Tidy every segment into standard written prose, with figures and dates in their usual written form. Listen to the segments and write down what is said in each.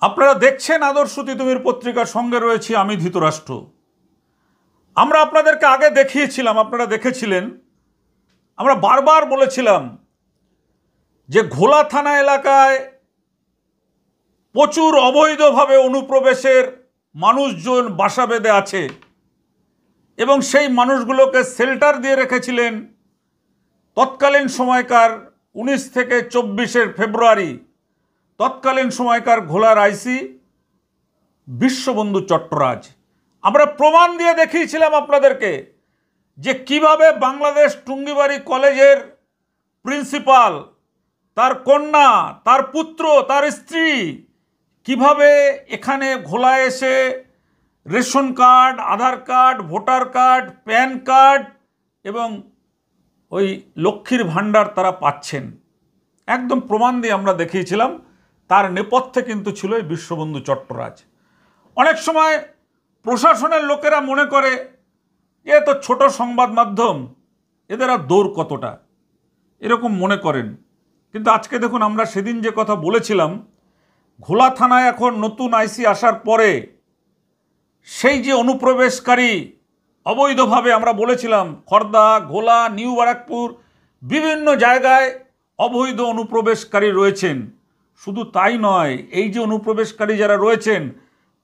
আপনারা দেখছেন আদর্শ তিতুমির পত্রিকার সঙ্গে রয়েছি আমি ধৃতরাষ্ট্র। আমরা আপনাদেরকে আগে দেখিয়েছিলাম, আপনারা দেখেছিলেন, আমরা বারবার বলেছিলাম যে ঘোলা থানা এলাকায় প্রচুর অবৈধভাবে অনুপ্রবেশের মানুষজন বাসা বেঁধে আছে এবং সেই মানুষগুলোকে শেল্টার দিয়ে রেখেছিলেন তৎকালীন সময়কার 19 থেকে 24 ফেব্রুয়ারি তৎকালীন সময়কার ঘোলার আইসি বিশ্ববন্ধু চট্টরাজ। আমরা প্রমাণ দিয়ে দেখিয়েছিলাম আপনাদেরকে যে কিভাবে বাংলাদেশ টুঙ্গিবাড়ি কলেজের প্রিন্সিপাল, তার কন্যা, তার পুত্র, তার স্ত্রী কিভাবে এখানে ঘোলায় এসে ration card, Aadhaar card, voter card, PAN card এবং ওই লক্ষ্মীর ভাণ্ডার তারা পাচ্ছেন। একদম প্রমাণ দিয়ে আমরা দেখিয়েছিলাম। তার নেপথ্যে কিন্তু ছিল এই বিশ্ববন্ধু চট্টরাজ। অনেক সময় প্রশাসনের লোকেরা মনে করে এ তো ছোট সংবাদ মাধ্যম, এদের আর দৌড় কতটা, এরকম মনে করেন। কিন্তু আজকে দেখুন, আমরা সেদিন যে কথা বলেছিলাম, ঘোলা থানায় এখন নতুন আইসি আসার পরে সেই যে অনুপ্রবেশকারী অবৈধভাবে, আমরা বলেছিলাম খর্দা, ঘোলা, নিউ বারাকপুর বিভিন্ন জায়গায় অবৈধ অনুপ্রবেশকারী রয়েছেন। শুধু তাই নয়, এই যে অনুপ্রবেশকারী যারা রয়েছেন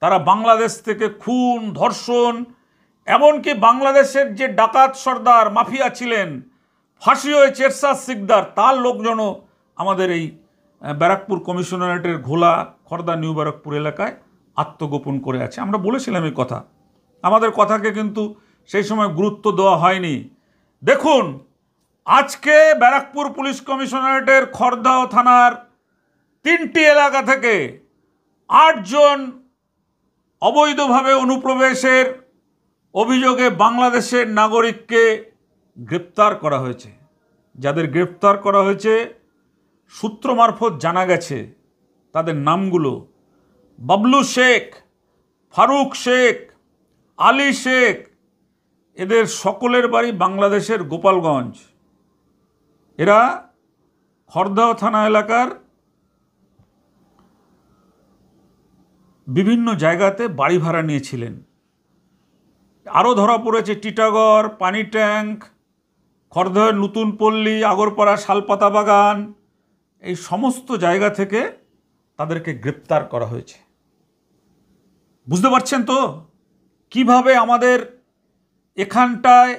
তারা বাংলাদেশ থেকে খুন, ধর্ষণ, এমনকি বাংলাদেশের যে ডাকাত সর্দার মাফিয়া ছিলেন, ফাঁসি হয়েছে এরশাদ সিকদার, তার লোকজনও আমাদের এই ব্যারাকপুর কমিশনারেটের ঘোলা, খর্দা, নিউ বারাকপুর এলাকায় আত্মগোপন করে আছে। আমরা বলেছিলাম এই কথা, আমাদের কথাকে কিন্তু সেই সময় গুরুত্ব দেওয়া হয়নি। দেখুন, আজকে ব্যারাকপুর পুলিশ কমিশনারেটের খর্দা থানার 3টি এলাকা থেকে 8 জন অবৈধভাবে অনুপ্রবেশের অভিযোগে বাংলাদেশের নাগরিককে গ্রেপ্তার করা হয়েছে। যাদের গ্রেপ্তার করা হয়েছে সূত্র মারফত জানা গেছে তাদের নামগুলো: বাবলু শেখ, ফারুক শেখ, আলী শেখ। এদের সকলের বাড়ি বাংলাদেশের গোপালগঞ্জ। এরা খর্দা থানা এলাকার বিভিন্ন জায়গাতে বাড়ি ভাড়া নিয়েছিলেন। আরও ধরা পড়েছে টিটাগড়, পানি ট্যাঙ্ক, খর্দার নতুন পল্লী, আগরপাড়া, শালপাতা বাগান, এই সমস্ত জায়গা থেকে তাদেরকে গ্রেপ্তার করা হয়েছে। বুঝতে পারছেন তো কিভাবে আমাদের এখানটায়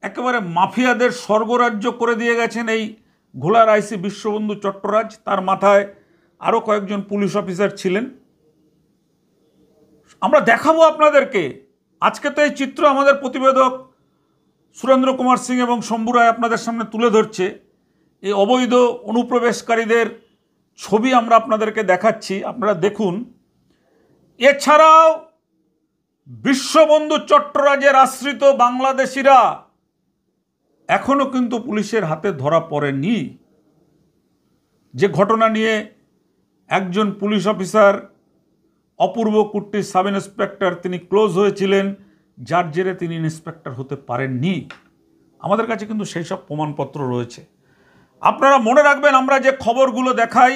একেবারে মাফিয়াদের স্বর্গরাজ্য করে দিয়ে গেছেন এই ঘোলার আইসি বিশ্ববন্ধু চট্টরাজ। তার মাথায় আরও কয়েকজন পুলিশ অফিসার ছিলেন। আমরা দেখাবো আপনাদেরকে। আজকে তো এই চিত্র আমাদের প্রতিবেদক সুরেন্দ্র কুমার সিং এবং শম্ভু রায় আপনাদের সামনে তুলে ধরছে। এই অবৈধ অনুপ্রবেশকারীদের ছবি আমরা আপনাদেরকে দেখাচ্ছি, আপনারা দেখুন। এছাড়াও বিশ্ববন্ধু চট্টরাজের আশ্রিত বাংলাদেশিরা এখনও কিন্তু পুলিশের হাতে ধরা পড়েনি। যে ঘটনা নিয়ে একজন পুলিশ অফিসার অপূর্ব কুট্টি সাব ইন্সপেক্টর তিনি ক্লোজ হয়েছিলেন, যার জেরে তিনি ইন্সপেক্টর হতে পারেননি। আমাদের কাছে কিন্তু সেই সব প্রমাণপত্র রয়েছে। আপনারা মনে রাখবেন, আমরা যে খবরগুলো দেখাই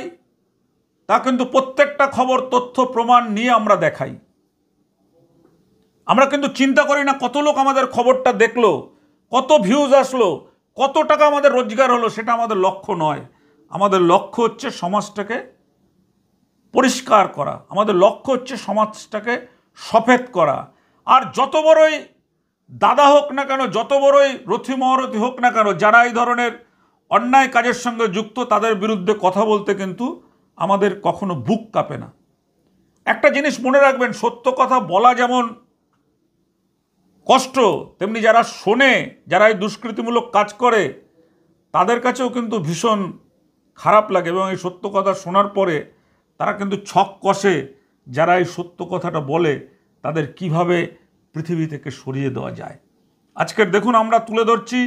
তা কিন্তু প্রত্যেকটা খবর তথ্য প্রমাণ নিয়ে আমরা দেখাই। আমরা কিন্তু চিন্তা করি না কত লোক আমাদের খবরটা দেখলো, কত ভিউজ আসলো, কত টাকা আমাদের রোজগার হলো, সেটা আমাদের লক্ষ্য নয়। আমাদের লক্ষ্য হচ্ছে সমাজটাকে পরিষ্কার করা, আমাদের লক্ষ্য হচ্ছে সমাজটাকে সফেদ করা। আর যত বড়ই দাদা হোক না কেন, যত বড়ই রথী মহারথী হোক না কেন, যারা এই ধরনের অন্যায় কাজের সঙ্গে যুক্ত, তাদের বিরুদ্ধে কথা বলতে কিন্তু আমাদের কখনো বুক কাঁপে না। একটা জিনিস মনে রাখবেন, সত্য কথা বলা যেমন কষ্ট, তেমনি যারা শোনে, যারা এই দুষ্কৃতিমূলক কাজ করে, তাদের কাছেও কিন্তু ভীষণ খারাপ লাগে এবং এই সত্য কথা শোনার পরে তারা কিন্তু ছক কষে যারা এই সত্য কথাটা বলে তাদের কিভাবে পৃথিবী থেকে সরিয়ে দেওয়া যায়। আজকের দেখুন আমরা তুলে ধরছি।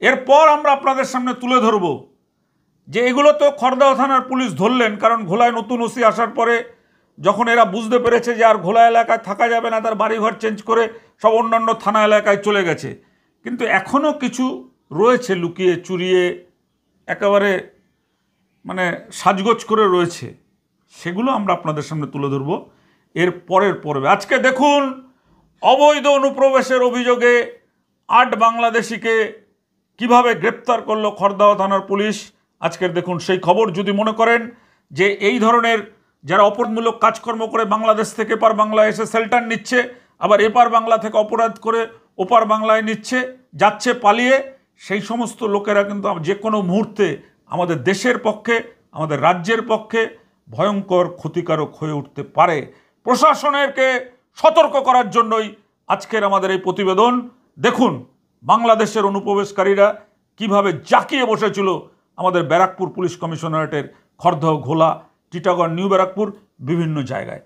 এরপর আমরা আপনাদের সামনে তুলে ধরব যে এগুলো তো খর্দা থানার পুলিশ ধরলেন, কারণ ঘোলায় নতুন ওসি আসার পরে যখন এরা বুঝতে পেরেছে যে আর ঘোলা এলাকায় থাকা যাবে না, তার বাড়িঘর চেঞ্জ করে সব অন্যান্য থানা এলাকায় চলে গেছে। কিন্তু এখনও কিছু রয়েছে লুকিয়ে চুরিয়ে, একেবারে মানে সাজগোজ করে রয়েছে। সেগুলো আমরা আপনাদের সামনে তুলে ধরব এর পরের পর্বে। আজকে দেখুন, অবৈধ অনুপ্রবেশের অভিযোগে 8 বাংলাদেশিকে কিভাবে গ্রেপ্তার করলো খড়দহ থানার পুলিশ। আজকের দেখুন সেই খবর। যদি মনে করেন যে এই ধরনের যারা অপরাধমূলক কাজকর্ম করে বাংলাদেশ থেকে এপার বাংলায় এসে শেল্টার নিচ্ছে, আবার এপার বাংলা থেকে অপরাধ করে ওপার বাংলায় যাচ্ছে পালিয়ে, সেই সমস্ত লোকেরা কিন্তু যে কোনো মুহূর্তে আমাদের দেশের পক্ষে, আমাদের রাজ্যের পক্ষে ভয়ঙ্কর ক্ষতিকারক হয়ে উঠতে পারে। প্রশাসনেরকে সতর্ক করার জন্যই আজকের আমাদের এই প্রতিবেদন। দেখুন বাংলাদেশের অনুপ্রবেশকারীরা কিভাবে জাঁকিয়ে বসেছিল আমাদের ব্যারাকপুর পুলিশ কমিশনারেটের খড়দহ, ঘোলা, টিটাগড়, নিউ ব্যারাকপুর বিভিন্ন জায়গায়।